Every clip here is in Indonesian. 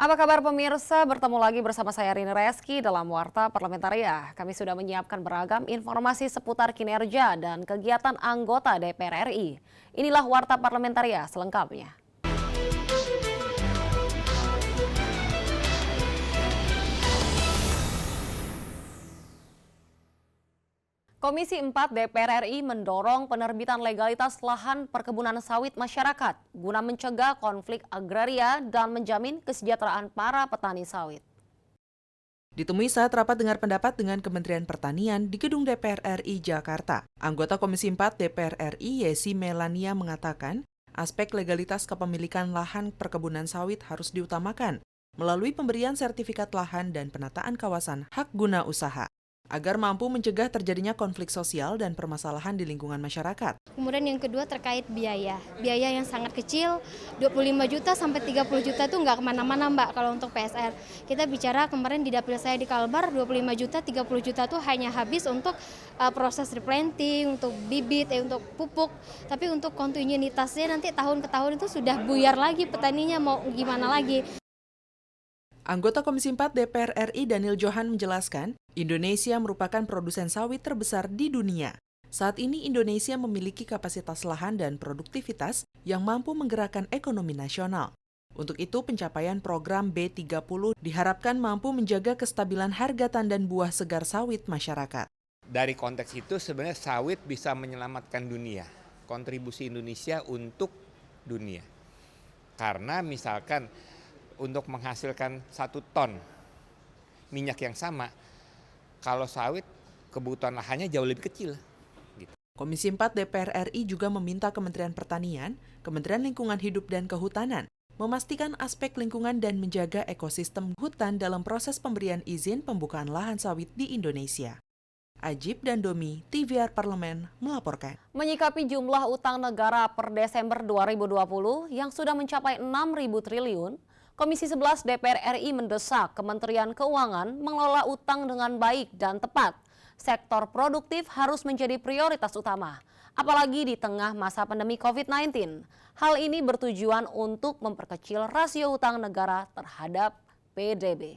Apa kabar pemirsa? Bertemu lagi bersama saya Rini Reski dalam Warta Parlamentaria. Kami sudah menyiapkan beragam informasi seputar kinerja dan kegiatan anggota DPR RI. Inilah Warta Parlamentaria selengkapnya. Komisi 4 DPR RI mendorong penerbitan legalitas lahan perkebunan sawit masyarakat guna mencegah konflik agraria dan menjamin kesejahteraan para petani sawit. Ditemui saat rapat dengar pendapat dengan Kementerian Pertanian di Gedung DPR RI Jakarta, anggota Komisi 4 DPR RI Yesi Melania mengatakan, aspek legalitas kepemilikan lahan perkebunan sawit harus diutamakan melalui pemberian sertifikat lahan dan penataan kawasan hak guna usaha, agar mampu mencegah terjadinya konflik sosial dan permasalahan di lingkungan masyarakat. Kemudian yang kedua terkait biaya. Biaya yang sangat kecil, 25 juta sampai 30 juta itu nggak kemana-mana Mbak kalau untuk PSR. Kita bicara kemarin di dapil saya di Kalbar, 25 juta, 30 juta itu hanya habis untuk proses replanting, untuk bibit, untuk pupuk. Tapi untuk kontinuitasnya nanti tahun ke tahun itu sudah buyar lagi petaninya, mau gimana lagi. Anggota Komisi 4 DPR RI Daniel Johan menjelaskan, Indonesia merupakan produsen sawit terbesar di dunia. Saat ini Indonesia memiliki kapasitas lahan dan produktivitas yang mampu menggerakkan ekonomi nasional. Untuk itu, pencapaian program B30 diharapkan mampu menjaga kestabilan harga tandan buah segar sawit masyarakat. Dari konteks itu sebenarnya sawit bisa menyelamatkan dunia, kontribusi Indonesia untuk dunia. Karena misalkan untuk menghasilkan 1 ton minyak yang sama, kalau sawit kebutuhan lahannya jauh lebih kecil. Gitu. Komisi 4 DPR RI juga meminta Kementerian Pertanian, Kementerian Lingkungan Hidup dan Kehutanan memastikan aspek lingkungan dan menjaga ekosistem hutan dalam proses pemberian izin pembukaan lahan sawit di Indonesia. Ajib dan Domi, TVR Parlemen, melaporkan. Menyikapi jumlah utang negara per Desember 2020 yang sudah mencapai 6.000 triliun, Komisi 11 DPR RI mendesak Kementerian Keuangan mengelola utang dengan baik dan tepat. Sektor produktif harus menjadi prioritas utama, apalagi di tengah masa pandemi COVID-19. Hal ini bertujuan untuk memperkecil rasio utang negara terhadap PDB.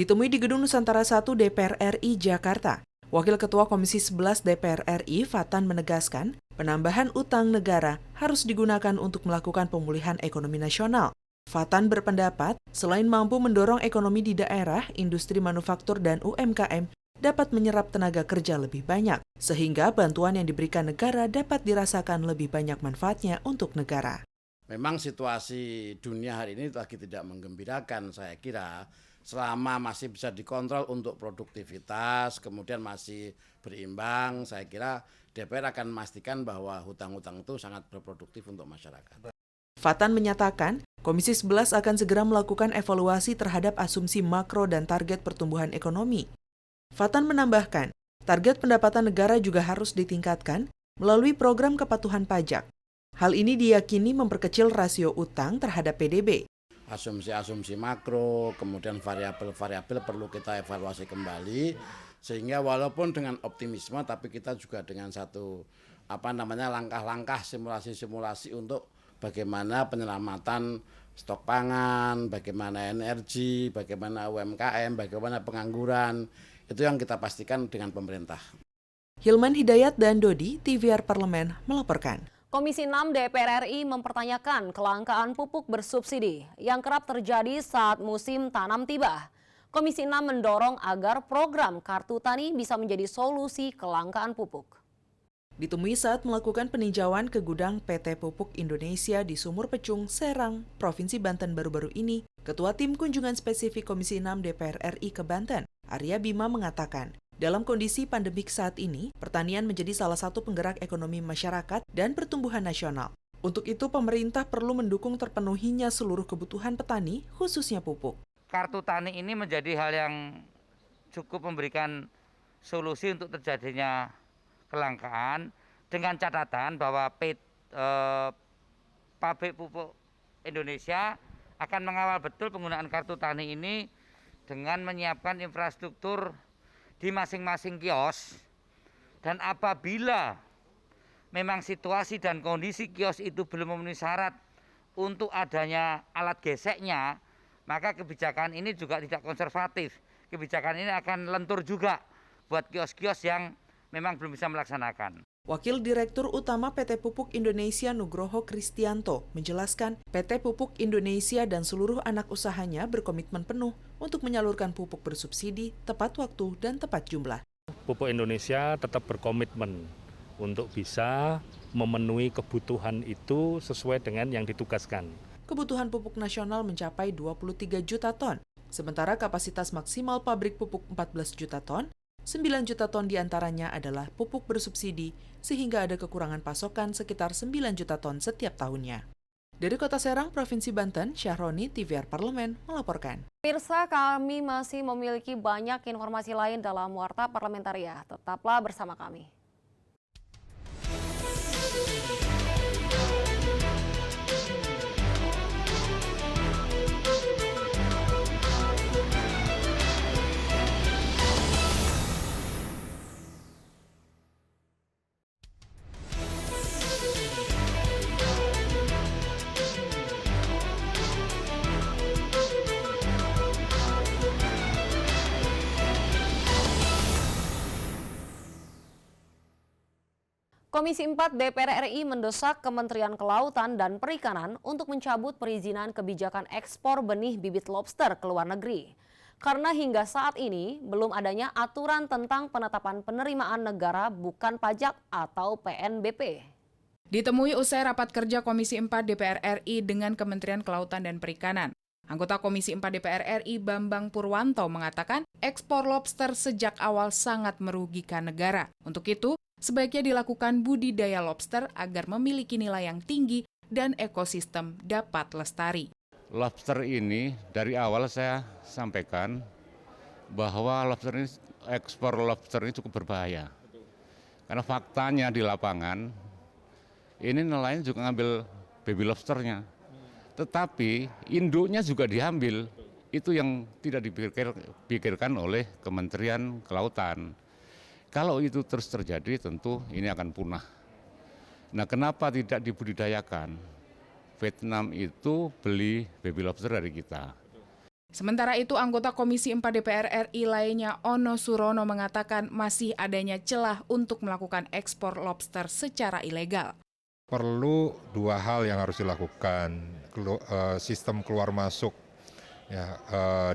Ditemui di Gedung Nusantara 1 DPR RI Jakarta, Wakil Ketua Komisi 11 DPR RI Fatan menegaskan, penambahan utang negara harus digunakan untuk melakukan pemulihan ekonomi nasional. Fatan berpendapat, selain mampu mendorong ekonomi di daerah, industri manufaktur dan UMKM dapat menyerap tenaga kerja lebih banyak, sehingga bantuan yang diberikan negara dapat dirasakan lebih banyak manfaatnya untuk negara. Memang situasi dunia hari ini lagi tidak menggembirakan, saya kira. Selama masih bisa dikontrol untuk produktivitas, kemudian masih berimbang, saya kira DPR akan memastikan bahwa hutang-hutang itu sangat berproduktif untuk masyarakat. Fatan menyatakan, Komisi 11 akan segera melakukan evaluasi terhadap asumsi makro dan target pertumbuhan ekonomi. Fatan menambahkan, target pendapatan negara juga harus ditingkatkan melalui program kepatuhan pajak. Hal ini diyakini memperkecil rasio utang terhadap PDB. Asumsi-asumsi makro, kemudian variabel-variabel perlu kita evaluasi kembali, sehingga walaupun dengan optimisme, tapi kita juga dengan satu langkah-langkah simulasi-simulasi untuk bagaimana penyelamatan stok pangan, bagaimana energi, bagaimana UMKM, bagaimana pengangguran, itu yang kita pastikan dengan pemerintah. Hilman Hidayat dan Dodi, TVR Parlemen, melaporkan. Komisi 6 DPR RI mempertanyakan kelangkaan pupuk bersubsidi yang kerap terjadi saat musim tanam tiba. Komisi 6 mendorong agar program Kartu Tani bisa menjadi solusi kelangkaan pupuk. Ditemui saat melakukan peninjauan ke gudang PT Pupuk Indonesia di Sumur Pecung, Serang, Provinsi Banten baru-baru ini, Ketua Tim Kunjungan Spesifik Komisi 6 DPR RI ke Banten, Arya Bima mengatakan, dalam kondisi pandemik saat ini, pertanian menjadi salah satu penggerak ekonomi masyarakat dan pertumbuhan nasional. Untuk itu, pemerintah perlu mendukung terpenuhinya seluruh kebutuhan petani, khususnya pupuk. Kartu tani ini menjadi hal yang cukup memberikan solusi untuk terjadinya kelangkaan, dengan catatan bahwa pabrik pupuk Indonesia akan mengawal betul penggunaan kartu tani ini dengan menyiapkan infrastruktur di masing-masing kios, dan apabila memang situasi dan kondisi kios itu belum memenuhi syarat untuk adanya alat geseknya, maka kebijakan ini juga tidak konservatif. Kebijakan ini akan lentur juga buat kios-kios yang memang belum bisa melaksanakan. Wakil Direktur Utama PT Pupuk Indonesia Nugroho Kristianto menjelaskan PT Pupuk Indonesia dan seluruh anak usahanya berkomitmen penuh untuk menyalurkan pupuk bersubsidi tepat waktu dan tepat jumlah. Pupuk Indonesia tetap berkomitmen untuk bisa memenuhi kebutuhan itu sesuai dengan yang ditugaskan. Kebutuhan pupuk nasional mencapai 23 juta ton, sementara kapasitas maksimal pabrik pupuk 14 juta ton, 9 juta ton diantaranya adalah pupuk bersubsidi, sehingga ada kekurangan pasokan sekitar 9 juta ton setiap tahunnya. Dari Kota Serang, Provinsi Banten, Syahroni, TVR Parlemen, melaporkan. Pemirsa, kami masih memiliki banyak informasi lain dalam Warta Parlamentaria. Tetaplah bersama kami. Komisi 4 DPR RI mendesak Kementerian Kelautan dan Perikanan untuk mencabut perizinan kebijakan ekspor benih bibit lobster ke luar negeri. Karena hingga saat ini belum adanya aturan tentang penetapan penerimaan negara bukan pajak atau PNBP. Ditemui usai rapat kerja Komisi 4 DPR RI dengan Kementerian Kelautan dan Perikanan. Anggota Komisi 4 DPR RI Bambang Purwanto mengatakan ekspor lobster sejak awal sangat merugikan negara. Untuk itu, sebaiknya dilakukan budidaya lobster agar memiliki nilai yang tinggi dan ekosistem dapat lestari. Lobster ini dari awal saya sampaikan bahwa ekspor lobster ini cukup berbahaya. Karena faktanya di lapangan, ini nelayan juga ngambil baby lobsternya. Tetapi induknya juga diambil, itu yang tidak dipikirkan oleh Kementerian Kelautan. Kalau itu terus terjadi tentu ini akan punah. Nah, kenapa tidak dibudidayakan? Vietnam itu beli baby lobster dari kita. Sementara itu, anggota Komisi 4 DPR RI lainnya Ono Surono mengatakan masih adanya celah untuk melakukan ekspor lobster secara ilegal. Perlu dua hal yang harus dilakukan, sistem keluar masuk ya,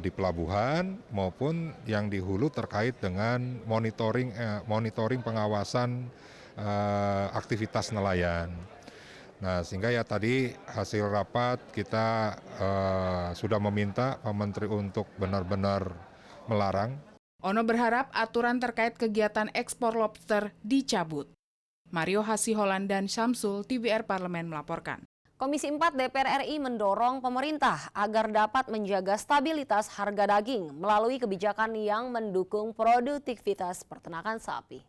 di pelabuhan maupun yang di hulu terkait dengan monitoring pengawasan aktivitas nelayan. Nah, sehingga ya tadi hasil rapat kita sudah meminta Pak Menteri untuk benar-benar melarang. Ono berharap aturan terkait kegiatan ekspor lobster dicabut. Mario Hasiholan dan Syamsul, TVR Parlemen melaporkan. Komisi 4 DPR RI mendorong pemerintah agar dapat menjaga stabilitas harga daging melalui kebijakan yang mendukung produktivitas peternakan sapi.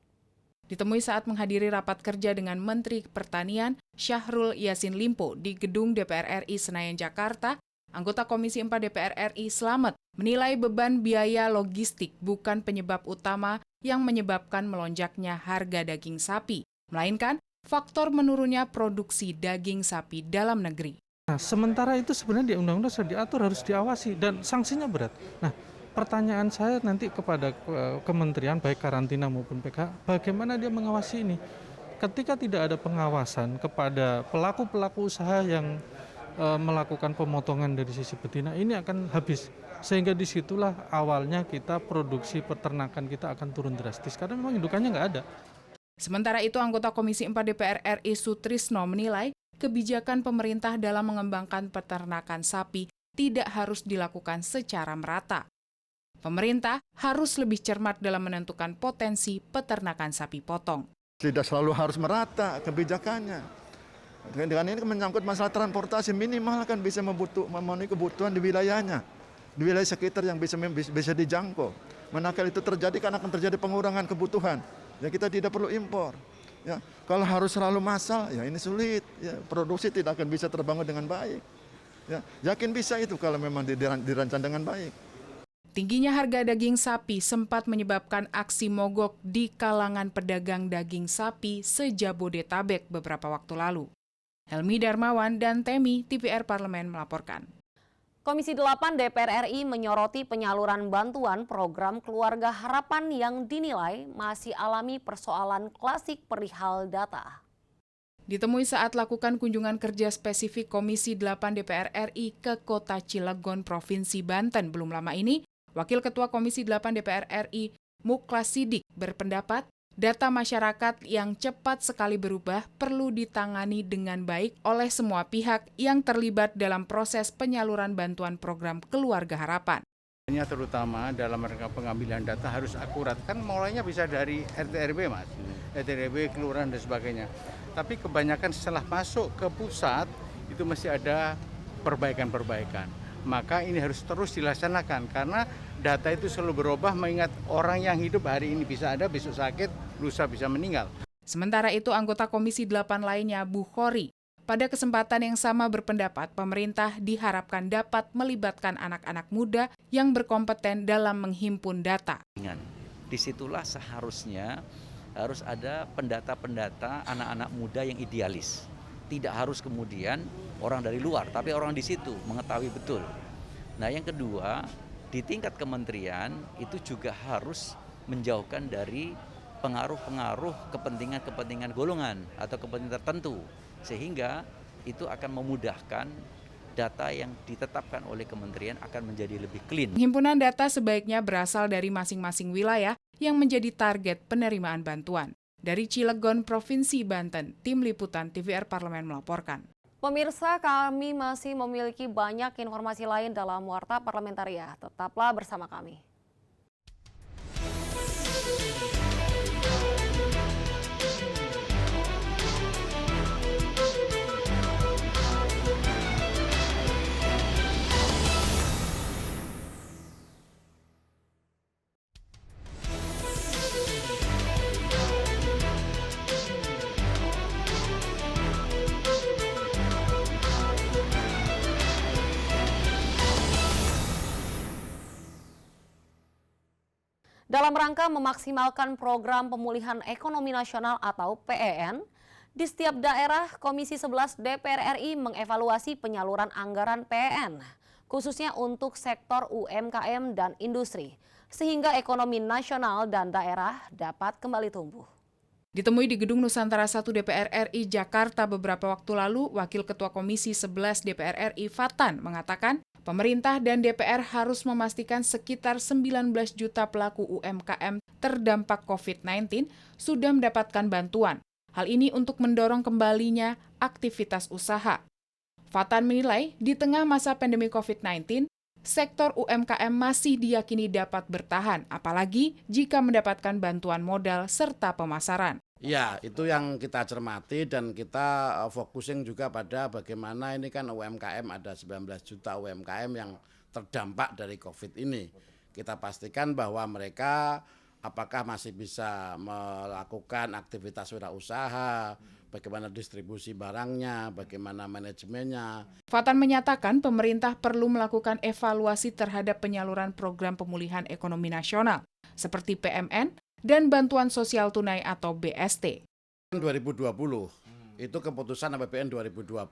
Ditemui saat menghadiri rapat kerja dengan Menteri Pertanian Syahrul Yassin Limpo di Gedung DPR RI Senayan, Jakarta, anggota Komisi 4 DPR RI Slamet menilai beban biaya logistik bukan penyebab utama yang menyebabkan melonjaknya harga daging sapi, melainkan faktor menurunnya produksi daging sapi dalam negeri. Nah, sementara itu sebenarnya di undang-undang sudah diatur harus diawasi dan sanksinya berat. Nah, pertanyaan saya nanti kepada kementerian baik karantina maupun PK, bagaimana dia mengawasi ini? Ketika tidak ada pengawasan kepada pelaku-pelaku usaha yang melakukan pemotongan dari sisi betina, ini akan habis. Sehingga disitulah awalnya kita produksi peternakan kita akan turun drastis karena memang indukannya nggak ada. Sementara itu, anggota Komisi 4 DPR RI Sutrisno menilai kebijakan pemerintah dalam mengembangkan peternakan sapi tidak harus dilakukan secara merata. Pemerintah harus lebih cermat dalam menentukan potensi peternakan sapi potong. Tidak selalu harus merata kebijakannya. Dengan ini menyangkut masalah transportasi, minimal kan bisa memenuhi kebutuhan di wilayahnya, di wilayah sekitar yang bisa dijangkau. Manakala itu terjadi kan akan terjadi pengurangan kebutuhan. Ya, kita tidak perlu impor. Ya, kalau harus selalu massal, ya ini sulit. Ya, produksi tidak akan bisa terbangun dengan baik. Ya, yakin bisa itu kalau memang dirancang dengan baik. Tingginya harga daging sapi sempat menyebabkan aksi mogok di kalangan pedagang daging sapi se-Jabodetabek beberapa waktu lalu. Helmi Darmawan dan Temi, TVR Parlemen melaporkan. Komisi 8 DPR RI menyoroti penyaluran bantuan program Keluarga Harapan yang dinilai masih alami persoalan klasik perihal data. Ditemui saat lakukan kunjungan kerja spesifik Komisi 8 DPR RI ke Kota Cilegon, Provinsi Banten belum lama ini, Wakil Ketua Komisi 8 DPR RI, Muklas Sidik, berpendapat data masyarakat yang cepat sekali berubah perlu ditangani dengan baik oleh semua pihak yang terlibat dalam proses penyaluran bantuan program Keluarga Harapan. Terutama dalam rangka pengambilan data harus akurat, kan mulainya bisa dari RT RW Mas, RT RW, kelurahan dan sebagainya. Tapi kebanyakan setelah masuk ke pusat itu masih ada perbaikan-perbaikan. Maka ini harus terus dilaksanakan karena data itu selalu berubah mengingat orang yang hidup hari ini bisa ada, besok sakit, lusa bisa meninggal. Sementara itu anggota Komisi 8 lainnya, Bu Khori, pada kesempatan yang sama berpendapat pemerintah diharapkan dapat melibatkan anak-anak muda yang berkompeten dalam menghimpun data. Disitulah seharusnya harus ada pendata-pendata anak-anak muda yang idealis. Tidak harus kemudian orang dari luar, tapi orang di situ mengetahui betul. Nah yang kedua, di tingkat kementerian itu juga harus menjauhkan dari pengaruh-pengaruh kepentingan-kepentingan golongan atau kepentingan tertentu. Sehingga itu akan memudahkan data yang ditetapkan oleh kementerian akan menjadi lebih clean. Himpunan data sebaiknya berasal dari masing-masing wilayah yang menjadi target penerimaan bantuan. Dari Cilegon, Provinsi Banten, Tim Liputan TVR Parlemen melaporkan. Pemirsa, kami masih memiliki banyak informasi lain dalam Warta Parlamentaria. Tetaplah bersama kami. Dalam rangka memaksimalkan program pemulihan ekonomi nasional atau PEN, di setiap daerah Komisi 11 DPR RI mengevaluasi penyaluran anggaran PEN, khususnya untuk sektor UMKM dan industri, sehingga ekonomi nasional dan daerah dapat kembali tumbuh. Ditemui di Gedung Nusantara 1 DPR RI Jakarta beberapa waktu lalu, Wakil Ketua Komisi 11 DPR RI Fatan mengatakan, pemerintah dan DPR harus memastikan sekitar 19 juta pelaku UMKM terdampak COVID-19 sudah mendapatkan bantuan. Hal ini untuk mendorong kembalinya aktivitas usaha. Fatan menilai, di tengah masa pandemi COVID-19, sektor UMKM masih diyakini dapat bertahan, apalagi jika mendapatkan bantuan modal serta pemasaran. Ya, itu yang kita cermati dan kita focusing juga pada bagaimana ini kan UMKM ada 19 juta UMKM yang terdampak dari COVID ini. Kita pastikan bahwa mereka apakah masih bisa melakukan aktivitas wirausaha, bagaimana distribusi barangnya, bagaimana manajemennya. Fatan menyatakan pemerintah perlu melakukan evaluasi terhadap penyaluran program pemulihan ekonomi nasional, seperti PMN, dan bantuan sosial tunai atau BST. 2020, itu keputusan APBN 2020,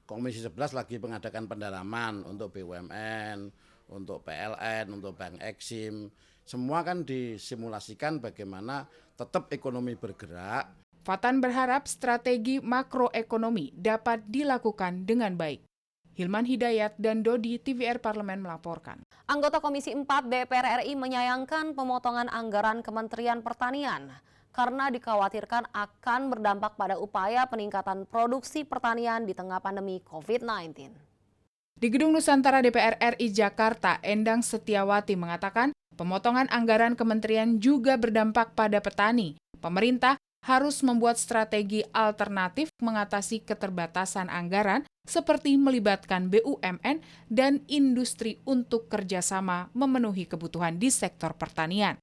Komisi 11 lagi mengadakan pendalaman untuk BUMN, untuk PLN, untuk Bank Eksim. Semua kan disimulasikan bagaimana tetap ekonomi bergerak. Fatan berharap strategi makroekonomi dapat dilakukan dengan baik. Hilman Hidayat dan Dodi, TVR Parlemen melaporkan. Anggota Komisi 4 DPR RI menyayangkan pemotongan anggaran Kementerian Pertanian karena dikhawatirkan akan berdampak pada upaya peningkatan produksi pertanian di tengah pandemi COVID-19. Di Gedung Nusantara DPR RI Jakarta, Endang Setiawati mengatakan pemotongan anggaran kementerian juga berdampak pada petani. Pemerintah harus membuat strategi alternatif mengatasi keterbatasan anggaran seperti melibatkan BUMN dan industri untuk kerjasama memenuhi kebutuhan di sektor pertanian.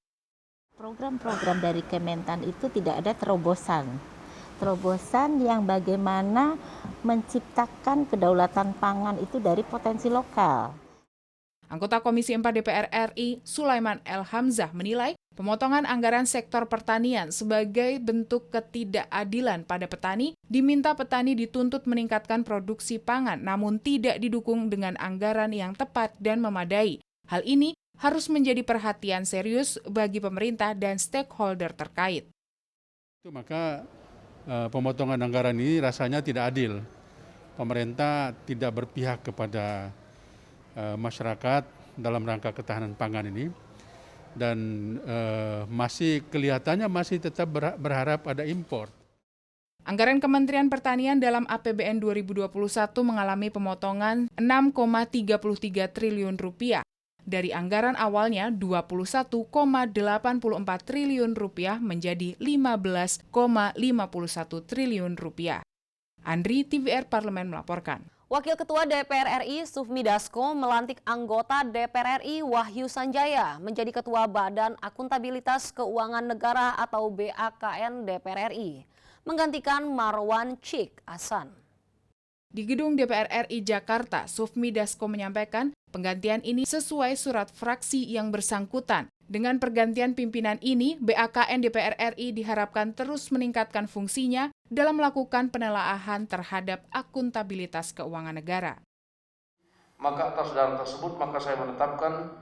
Program-program dari Kementan itu tidak ada terobosan yang bagaimana menciptakan kedaulatan pangan itu dari potensi lokal. Anggota Komisi 4 DPR RI, Sulaiman El Hamzah menilai Pemotongan anggaran sektor pertanian sebagai bentuk ketidakadilan pada petani, diminta petani dituntut meningkatkan produksi pangan namun tidak didukung dengan anggaran yang tepat dan memadai. Hal ini harus menjadi perhatian serius bagi pemerintah dan stakeholder terkait. Maka pemotongan anggaran ini rasanya tidak adil. Pemerintah tidak berpihak kepada masyarakat dalam rangka ketahanan pangan ini. Dan masih kelihatannya masih tetap berharap ada impor. Anggaran Kementerian Pertanian dalam APBN 2021 mengalami pemotongan 6,33 triliun rupiah. Dari anggaran awalnya 21,84 triliun rupiah menjadi 15,51 triliun rupiah. Andri, TVR Parlemen melaporkan. Wakil Ketua DPR RI Sufmi Dasko melantik anggota DPR RI Wahyu Sanjaya menjadi Ketua Badan Akuntabilitas Keuangan Negara atau BAKN DPR RI, menggantikan Marwan Cik Hasan. Di gedung DPR RI Jakarta, Sufmi Dasko menyampaikan penggantian ini sesuai surat fraksi yang bersangkutan. Dengan pergantian pimpinan ini, BAKN DPR RI diharapkan terus meningkatkan fungsinya dalam melakukan penelaahan terhadap akuntabilitas keuangan negara. Maka atas dasar tersebut, maka saya menetapkan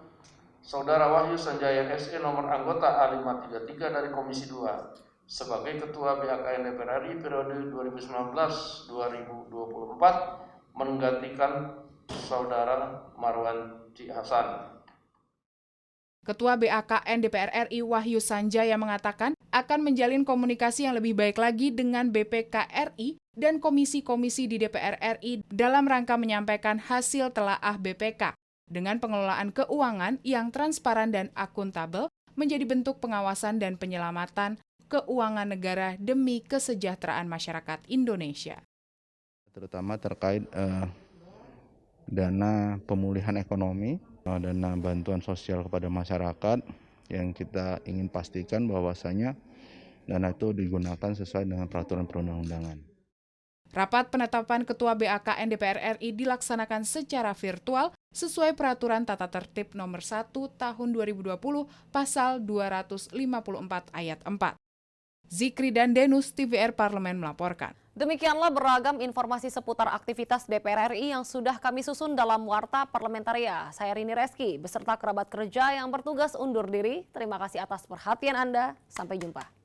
Saudara Wahyu Sanjaya SE nomor anggota A533 dari Komisi 2 sebagai Ketua BAKN DPR RI periode 2019-2024 menggantikan Saudara Marwan Cik Hasan. Ketua BAKN DPR RI Wahyu Sanjaya mengatakan akan menjalin komunikasi yang lebih baik lagi dengan BPK RI dan komisi-komisi di DPR RI dalam rangka menyampaikan hasil telaah BPK dengan pengelolaan keuangan yang transparan dan akuntabel menjadi bentuk pengawasan dan penyelamatan keuangan negara demi kesejahteraan masyarakat Indonesia. Terutama terkait dana pemulihan ekonomi, dana bantuan sosial kepada masyarakat yang kita ingin pastikan bahwasanya dana itu digunakan sesuai dengan peraturan perundang-undangan. Rapat penetapan Ketua BAKN DPR RI dilaksanakan secara virtual sesuai Peraturan Tata Tertib Nomor 1 Tahun 2020 Pasal 254 Ayat 4. Zikri dan Denus, TVR Parlemen melaporkan. Demikianlah beragam informasi seputar aktivitas DPR RI yang sudah kami susun dalam Warta Parlamentaria. Saya Rini Reski beserta kerabat kerja yang bertugas undur diri. Terima kasih atas perhatian Anda. Sampai jumpa.